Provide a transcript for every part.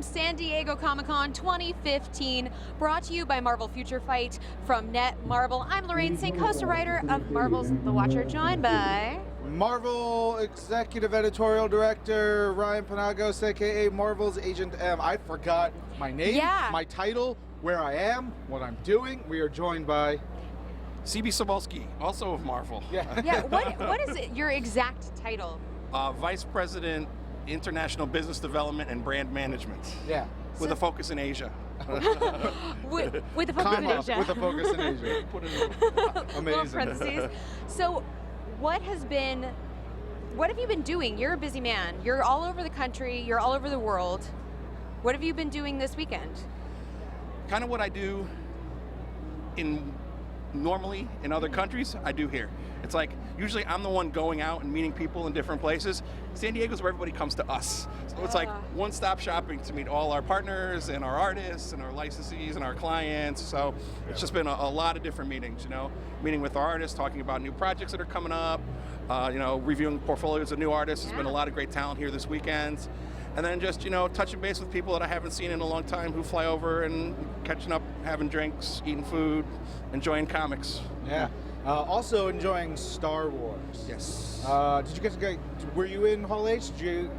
San Diego Comic-Con 2015, brought to you by Marvel Future Fight from Netmarble. I'm Lorraine Sink, host and writer of Marvel's The Watcher, joined by Marvel Executive Editorial Director Ryan Panagos, aka Marvel's Agent M. I forgot my name, my title, where I am, what I'm doing. We are joined by CB Cebulski, also of Marvel. Yeah. What is it, your exact title? Vice President, International Business Development and Brand Management. Yeah. With a focus in Asia. with a focus in Asia. With a focus in Asia. Little Amazing. parentheses. So, what have you been doing? You're a busy man. You're all over the country. You're all over the world. What have you been doing this weekend? Kind of what I do normally in other countries, I do here. It's like, usually I'm the one going out and meeting people in different places. San Diego's where everybody comes to us. So it's like one-stop shopping to meet all our partners and our artists and our licensees and our clients. So it's just been a lot of different meetings, meeting with our artists, talking about new projects that are coming up, reviewing portfolios of new artists. There's been a lot of great talent here this weekend. And then just, touching base with people that I haven't seen in a long time who fly over and catching up, having drinks, eating food, enjoying comics. Yeah. Also enjoying Star Wars. Yes. Did you get to go? Were you in Hall H?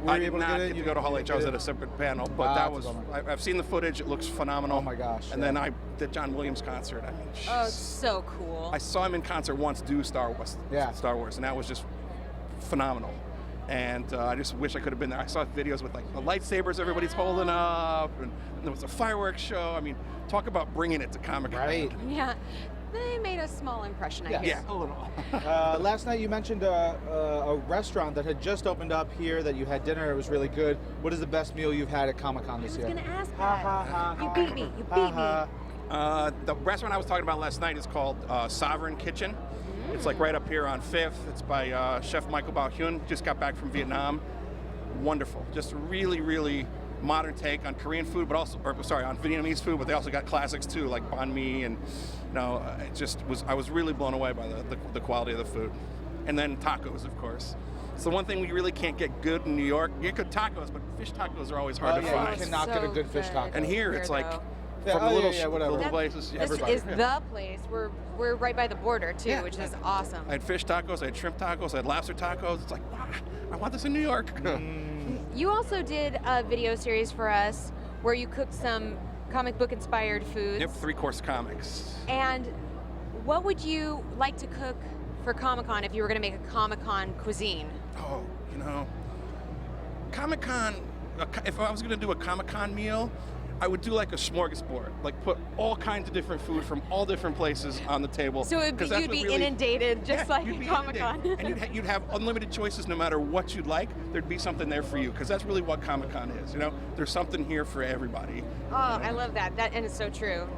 I did not get to go to Hall H. I was at a separate panel, but that was. I've seen the footage. It looks phenomenal. Oh my gosh! And then I did John Williams concert. I mean, oh, so cool. I saw him in concert once do Star Wars. Star Wars, and that was just phenomenal. And I just wish I could have been there. I saw videos with like the lightsabers everybody's holding up, and there was a fireworks show. I mean, talk about bringing it to Comic-Con. Right. Yeah. They made a small impression, I guess. Yeah, a little. Last night you mentioned a restaurant that had just opened up here that you had dinner. It was really good. What is the best meal you've had at Comic-Con this year? I was going to ask that. You beat me. You beat me. The restaurant I was talking about last night is called Sovereign Kitchen. It's like right up here on 5th. It's by Chef Michael Bao Hyun. Just got back from Vietnam. Wonderful. Just a really, really modern take on Korean food, but also, on Vietnamese food, but they also got classics too, like banh mi, and I was really blown away by the quality of the food. And then tacos, of course. It's the one thing we really can't get good in New York. You get good tacos, but fish tacos are always hard to find. You cannot get a good fish taco. And here it's like, from the whatever. little places. This is the place. We're right by the border too, which is awesome. I had fish tacos, I had shrimp tacos, I had lobster tacos. It's like, wow, I want this in New York. You also did a video series for us where you cooked some comic book inspired foods. Yep, 3-course comics. And what would you like to cook for Comic-Con if you were going to make a Comic-Con cuisine? Oh, Comic-Con, if I was going to do a Comic-Con meal, I would do like a smorgasbord, like put all kinds of different food from all different places on the table. So you'd be inundated, just like Comic-Con. And you'd have unlimited choices no matter what you'd like. There'd be something there for you, because that's really what Comic-Con is. There's something here for everybody. Oh, I love that. And it's so true.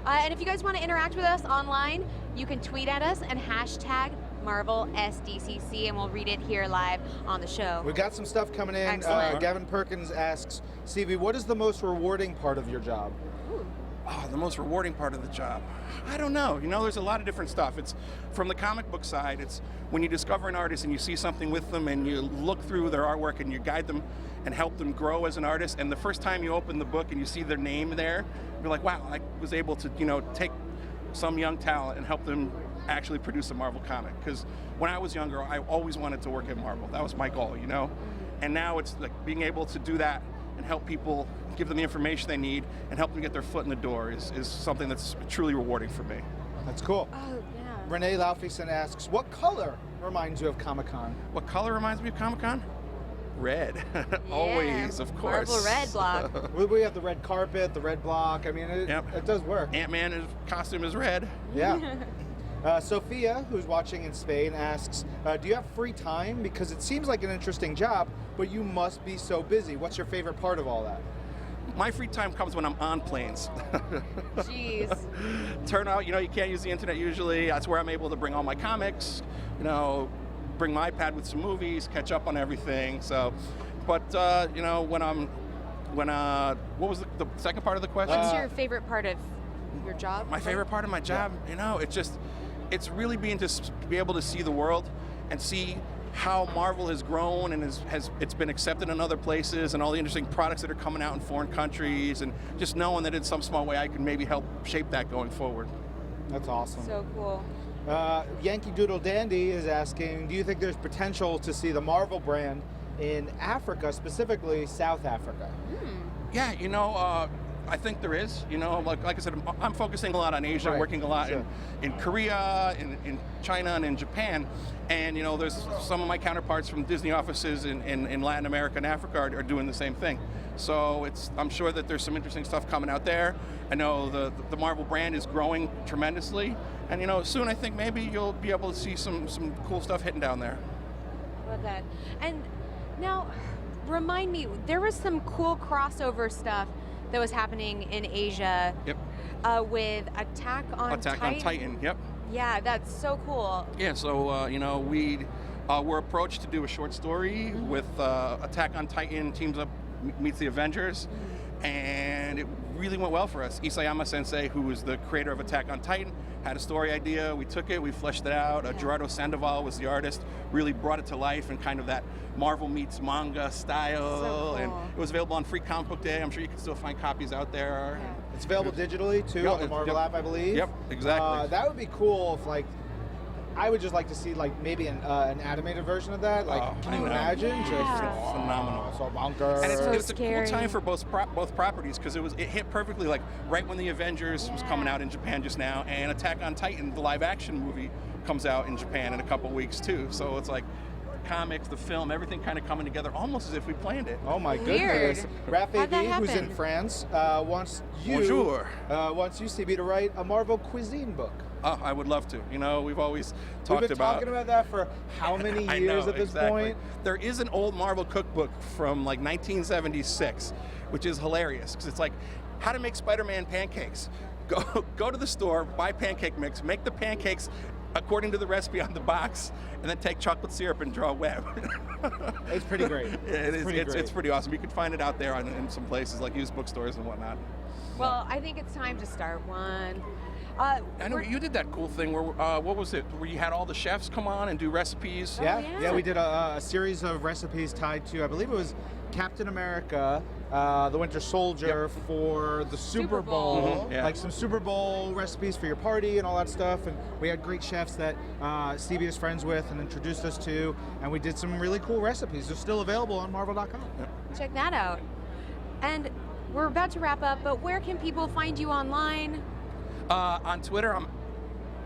And if you guys want to interact with us online, you can tweet at us and hashtag Marvel SDCC, and we'll read it here live on the show. We've got some stuff coming in. Gavin Perkins asks, CB, what is the most rewarding part of your job? Oh, the most rewarding part of the job? I don't know. There's a lot of different stuff. It's from the comic book side. It's when you discover an artist and you see something with them and you look through their artwork and you guide them and help them grow as an artist. And the first time you open the book and you see their name there, you're like, wow, I was able to, take some young talent and help them actually produce a Marvel comic. Because when I was younger, I always wanted to work at Marvel. That was my goal, And now it's like being able to do that and help people, give them the information they need, and help them get their foot in the door is something that's truly rewarding for me. That's cool. Oh, yeah. Renee Laufeyson asks, what color reminds you of Comic-Con? What color reminds me of Comic-Con? Red. Always, of course. Marvel red block. We have the red carpet, the red block. I mean, it does work. Ant-Man's costume is red. Yeah. Sophia, who's watching in Spain, asks, do you have free time? Because it seems like an interesting job, but you must be so busy. What's your favorite part of all that? My free time comes when I'm on planes. Jeez. Turn out, you can't use the internet usually. That's where I'm able to bring all my comics, bring my iPad with some movies, catch up on everything. So, but, what was the second part of the question? What's your favorite part of your job? My favorite part of my job, it's really being to be able to see the world and see how Marvel has grown and it's been accepted in other places, and all the interesting products that are coming out in foreign countries, and just knowing that in some small way I can maybe help shape that going forward. That's awesome. So cool. Yankee Doodle Dandy is asking, do you think there's potential to see the Marvel brand in Africa, specifically South Africa? Yeah, you know, I think there is. You know, like I said, I'm focusing a lot on Asia, Right. working a lot Sure. in Korea, in China, and in Japan. And, you know, there's some of my counterparts from Disney offices in Latin America and Africa are doing the same thing. So I'm sure that there's some interesting stuff coming out there. I know the Marvel brand is growing tremendously. And, you know, soon I think maybe you'll be able to see some cool stuff hitting down there. Love that. And now, remind me, there was some cool crossover stuff that was happening in Asia. Yep. With Attack on Titan, yep. Yeah, that's so cool. Yeah, so, you know, we were approached to do a short story with Attack on Titan teams up, meets the Avengers, and it really went well for us. Isayama Sensei, who was the creator of Attack on Titan, had a story idea. We took it, we fleshed it out. Gerardo Sandoval was the artist, really brought it to life in kind of that Marvel meets manga style. So cool. And it was available on Free Comic Book Day. I'm sure you can still find copies out there. Yeah. It's available digitally too, Yep, on the Marvel app, I believe. Yep, exactly. That would be cool if, like, I would just like to see, like, maybe an animated version of that. Like, can you imagine? Yeah. Just Phenomenal. So bonkers. And So it's a cool scary. time for both properties, because it hit perfectly, like right when the Avengers was coming out in Japan just now, and Attack on Titan, the live action movie, comes out in Japan in a couple weeks too. So it's like the comics, the film, everything kind of coming together almost as if we planned it. Oh my Weird. goodness. Raph How'd that AB, who's in happen? France, wants you, Bonjour. CB, to write a Marvel cuisine book. Oh, I would love to. You know, we've always talked We've been about talking about that for how many I years know, at this exactly. point? There is an old Marvel cookbook from like 1976, which is hilarious because it's like how to make Spider-Man pancakes. Go to the store, buy pancake mix, make the pancakes according to the recipe on the box, and then take chocolate syrup and draw a web. It's pretty great. It's pretty awesome. You can find it out there in some places like used bookstores and whatnot. Well, I think it's time to start one. I know you did that cool thing where, what was it, where you had all the chefs come on and do recipes? Yeah, yeah. yeah, we did a series of recipes tied to, I believe it was Captain America, the Winter Soldier, for the Super Bowl. Yeah. Like some Super Bowl recipes for your party and all that stuff. And we had great chefs that CB is friends with and introduced us to. And we did some really cool recipes. They're still available on Marvel.com. Check that out. And we're about to wrap up, but where can people find you online? On Twitter, I'm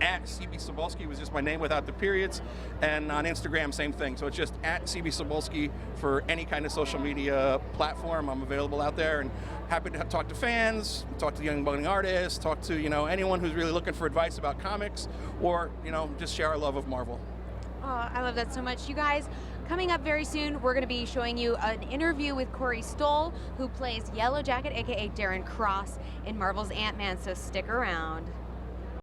at CB Cebulski, was just my name without the periods. And on Instagram, same thing. So it's just at CB Cebulski for any kind of social media platform. I'm available out there and happy to talk to fans, talk to young budding artists, talk to, you know, anyone who's really looking for advice about comics, or, you know, just share our love of Marvel. Oh, I love that so much. You guys, coming up very soon, we're going to be showing you an interview with Corey Stoll, who plays Yellow Jacket, aka Darren Cross, in Marvel's Ant-Man, so stick around.